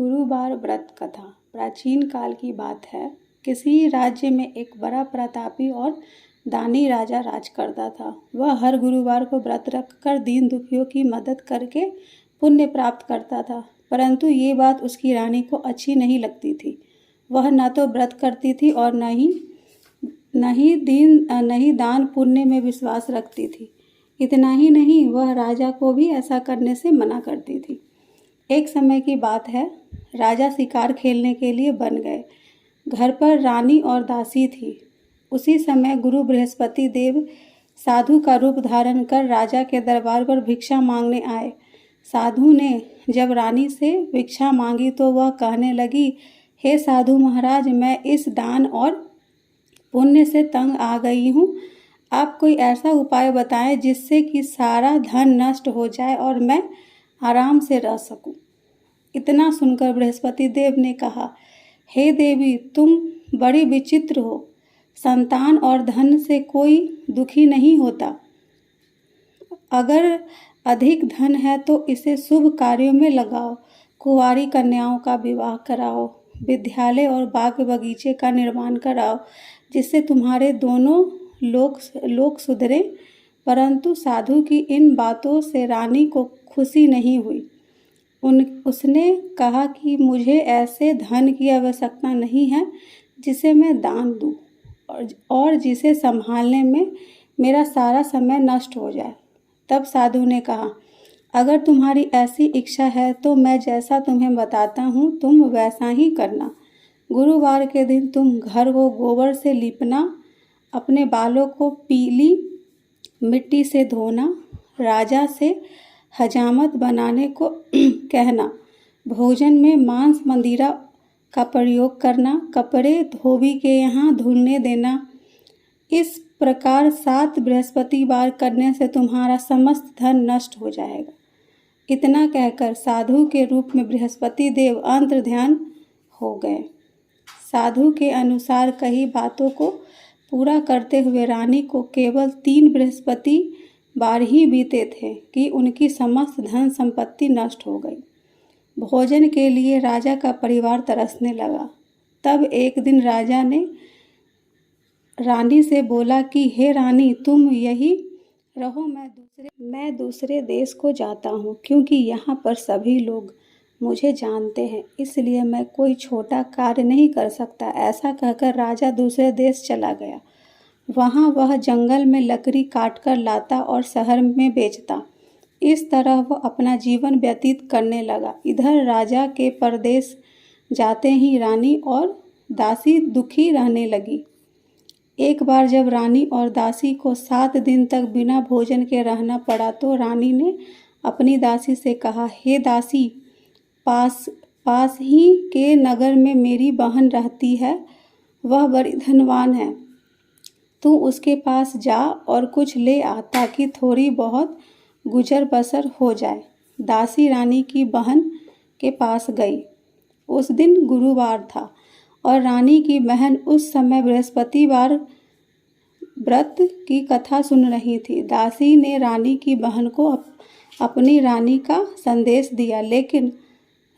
गुरुवार व्रत कथा। प्राचीन काल की बात है। किसी राज्य में एक बड़ा प्रतापी और दानी राजा राज करता था। वह हर गुरुवार को व्रत रखकर दीन दुखियों की मदद करके पुण्य प्राप्त करता था। परंतु ये बात उसकी रानी को अच्छी नहीं लगती थी। वह न तो व्रत करती थी और न ही दान पुण्य में विश्वास रखती थी। इतना ही नहीं, वह राजा को भी ऐसा करने से मना करती थी। एक समय की बात है। राजा शिकार खेलने के लिए बन गए। घर पर रानी और दासी थी। उसी समय गुरु बृहस्पति देव साधु का रूप धारण कर राजा के दरबार पर भिक्षा मांगने आए। साधु ने जब रानी से भिक्षा मांगी तो वह कहने लगी, हे साधु महाराज, मैं इस दान और पुण्य से तंग आ गई हूँ। आप कोई ऐसा उपाय बताएं जिससे कि सारा धन नष्ट हो जाए और मैं आराम से रह सकूं। इतना सुनकर बृहस्पति देव ने कहा, हे देवी, तुम बड़ी विचित्र हो। संतान और धन से कोई दुखी नहीं होता। अगर अधिक धन है तो इसे शुभ कार्यों में लगाओ। कुंवारी कन्याओं का विवाह कराओ। विद्यालय और बाग बगीचे का निर्माण कराओ, जिससे तुम्हारे दोनों लोग सुधरे। परंतु साधु की इन बातों से रानी को खुशी नहीं हुई। उसने कहा कि मुझे ऐसे धन की आवश्यकता नहीं है जिसे मैं दान दूं और जिसे संभालने में मेरा सारा समय नष्ट हो जाए। तब साधु ने कहा, अगर तुम्हारी ऐसी इच्छा है तो मैं जैसा तुम्हें बताता हूँ तुम वैसा ही करना। गुरुवार के दिन तुम घर को गोबर से लीपना, अपने बालों को पीली मिट्टी से धोना, राजा से हजामत बनाने को कहना, भोजन में मांस मंदिरा का प्रयोग करना, कपड़े धोबी के यहाँ धुलने देना। इस प्रकार 7 बृहस्पतिवार करने से तुम्हारा समस्त धन नष्ट हो जाएगा। इतना कहकर साधु के रूप में बृहस्पति देव अंतर्ध्यान हो गए। साधु के अनुसार कई बातों को पूरा करते हुए रानी को केवल 3 बृहस्पतिवार ही बीते थे कि उनकी समस्त धन संपत्ति नष्ट हो गई। भोजन के लिए राजा का परिवार तरसने लगा। तब एक दिन राजा ने रानी से बोला कि हे रानी, तुम यही रहो, मैं दूसरे देश को जाता हूँ, क्योंकि यहाँ पर सभी लोग मुझे जानते हैं, इसलिए मैं कोई छोटा कार्य नहीं कर सकता। ऐसा कहकर राजा दूसरे देश चला गया। वहाँ वह जंगल में लकड़ी काटकर लाता और शहर में बेचता। इस तरह वह अपना जीवन व्यतीत करने लगा। इधर राजा के परदेश जाते ही रानी और दासी दुखी रहने लगी। एक बार जब रानी और दासी को 7 दिन तक बिना भोजन के रहना पड़ा तो रानी ने अपनी दासी से कहा, हे दासी, पास ही के नगर में मेरी बहन रहती है। वह बड़ी धनवान है। तू उसके पास जा और कुछ ले आ ताकि थोड़ी बहुत गुजर बसर हो जाए। दासी रानी की बहन के पास गई। उस दिन गुरुवार था और रानी की बहन उस समय बृहस्पतिवार व्रत की कथा सुन रही थी। दासी ने रानी की बहन को अपनी रानी का संदेश दिया, लेकिन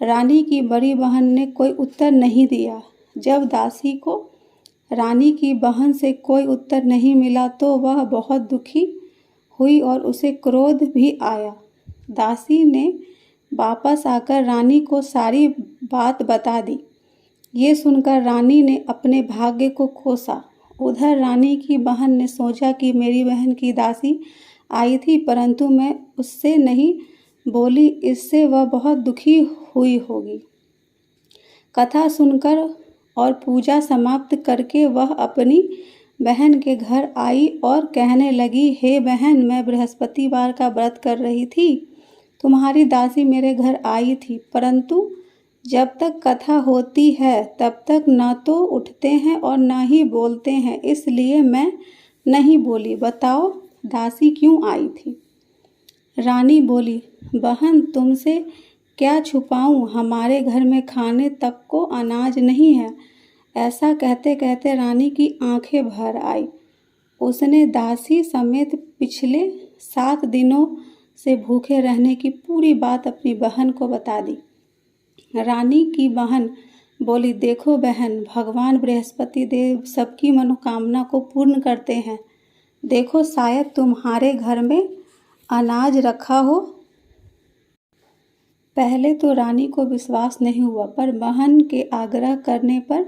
रानी की बड़ी बहन ने कोई उत्तर नहीं दिया। जब दासी को रानी की बहन से कोई उत्तर नहीं मिला तो वह बहुत दुखी हुई और उसे क्रोध भी आया। दासी ने वापस आकर रानी को सारी बात बता दी। ये सुनकर रानी ने अपने भाग्य को कोसा। उधर रानी की बहन ने सोचा कि मेरी बहन की दासी आई थी, परंतु मैं उससे नहीं बोली, इससे वह बहुत दुखी हुई होगी। कथा सुनकर और पूजा समाप्त करके वह अपनी बहन के घर आई और कहने लगी, हे बहन, मैं बृहस्पतिवार का व्रत कर रही थी। तुम्हारी दासी मेरे घर आई थी, परंतु जब तक कथा होती है तब तक न तो उठते हैं और न ही बोलते हैं, इसलिए मैं नहीं बोली। बताओ, दासी क्यों आई थी? रानी बोली, बहन, तुमसे क्या छुपाऊं, हमारे घर में खाने तक को अनाज नहीं है। ऐसा कहते कहते रानी की आंखें भर आई। उसने दासी समेत पिछले 7 दिनों से भूखे रहने की पूरी बात अपनी बहन को बता दी। रानी की बहन बोली, देखो बहन, भगवान बृहस्पति देव सबकी मनोकामना को पूर्ण करते हैं। देखो, शायद तुम्हारे घर में अनाज रखा हो। पहले तो रानी को विश्वास नहीं हुआ, पर बहन के आग्रह करने पर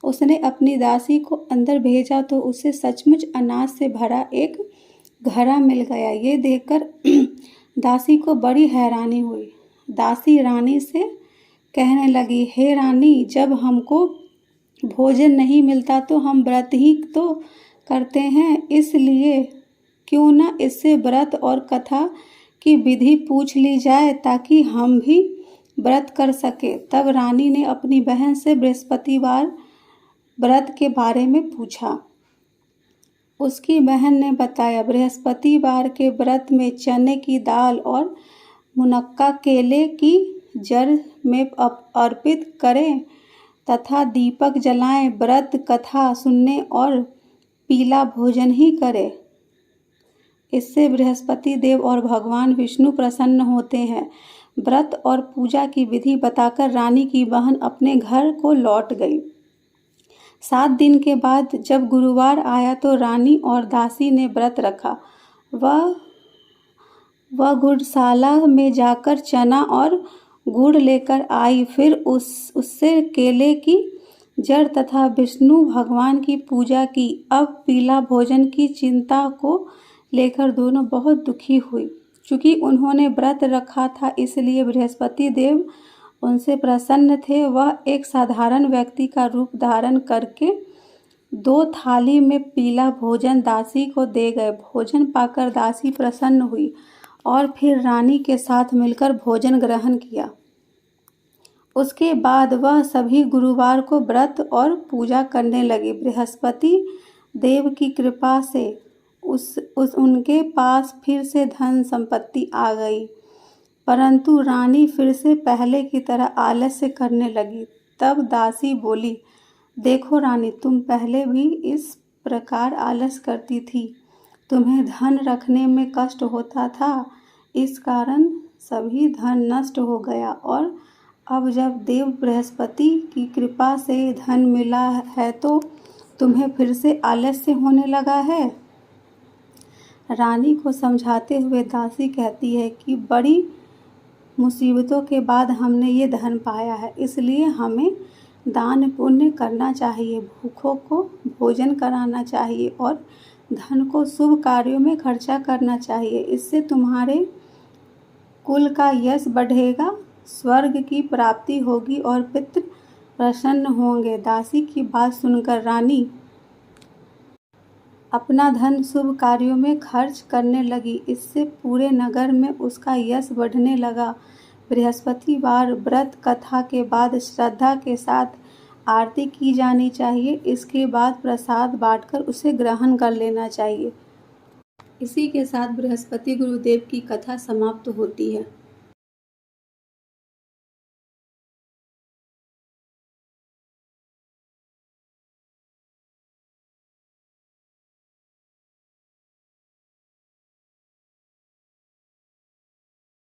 उसने अपनी दासी को अंदर भेजा तो उसे सचमुच अनाज से भरा एक घड़ा मिल गया। ये देखकर दासी को बड़ी हैरानी हुई। दासी रानी से कहने लगी, हे रानी, जब हमको भोजन नहीं मिलता तो हम व्रत ही तो करते हैं, इसलिए क्यों न इससे व्रत और कथा की विधि पूछ ली जाए ताकि हम भी व्रत कर सके। तब रानी ने अपनी बहन से बृहस्पतिवार व्रत के बारे में पूछा। उसकी बहन ने बताया, बृहस्पतिवार के व्रत में चने की दाल और मुनक्का केले की जड़ में अर्पित करें तथा दीपक जलाएं, व्रत कथा सुनने और पीला भोजन ही करें। इससे बृहस्पति देव और भगवान विष्णु प्रसन्न होते हैं। व्रत और पूजा की विधि बताकर रानी की बहन अपने घर को लौट गई। 7 दिन के बाद जब गुरुवार आया तो रानी और दासी ने व्रत रखा। वह गुड़शाला में जाकर चना और गुड़ लेकर आई। फिर उससे केले की जड़ तथा विष्णु भगवान की पूजा की। अब पीला भोजन की चिंता को लेकर दोनों बहुत दुखी हुई। चूँकि उन्होंने व्रत रखा था, इसलिए बृहस्पति देव उनसे प्रसन्न थे। वह एक साधारण व्यक्ति का रूप धारण करके 2 थाली में पीला भोजन दासी को दे गए। भोजन पाकर दासी प्रसन्न हुई और फिर रानी के साथ मिलकर भोजन ग्रहण किया। उसके बाद वह सभी गुरुवार को व्रत और पूजा करने लगी। बृहस्पति देव की कृपा से उनके पास फिर से धन संपत्ति आ गई, परंतु रानी फिर से पहले की तरह आलस्य करने लगी। तब दासी बोली, देखो रानी, तुम पहले भी इस प्रकार आलस करती थी। तुम्हें धन रखने में कष्ट होता था, इस कारण सभी धन नष्ट हो गया, और अब जब देव बृहस्पति की कृपा से धन मिला है तो तुम्हें फिर से आलस्य होने लगा है। रानी को समझाते हुए दासी कहती है कि बड़ी मुसीबतों के बाद हमने ये धन पाया है, इसलिए हमें दान पुण्य करना चाहिए, भूखों को भोजन कराना चाहिए और धन को शुभ कार्यों में खर्चा करना चाहिए। इससे तुम्हारे कुल का यश बढ़ेगा, स्वर्ग की प्राप्ति होगी और पितृ प्रसन्न होंगे। दासी की बात सुनकर रानी अपना धन शुभ कार्यों में खर्च करने लगी। इससे पूरे नगर में उसका यश बढ़ने लगा। बृहस्पतिवार व्रत कथा के बाद श्रद्धा के साथ आरती की जानी चाहिए। इसके बाद प्रसाद बांटकर उसे ग्रहण कर लेना चाहिए। इसी के साथ बृहस्पति गुरुदेव की कथा समाप्त होती है।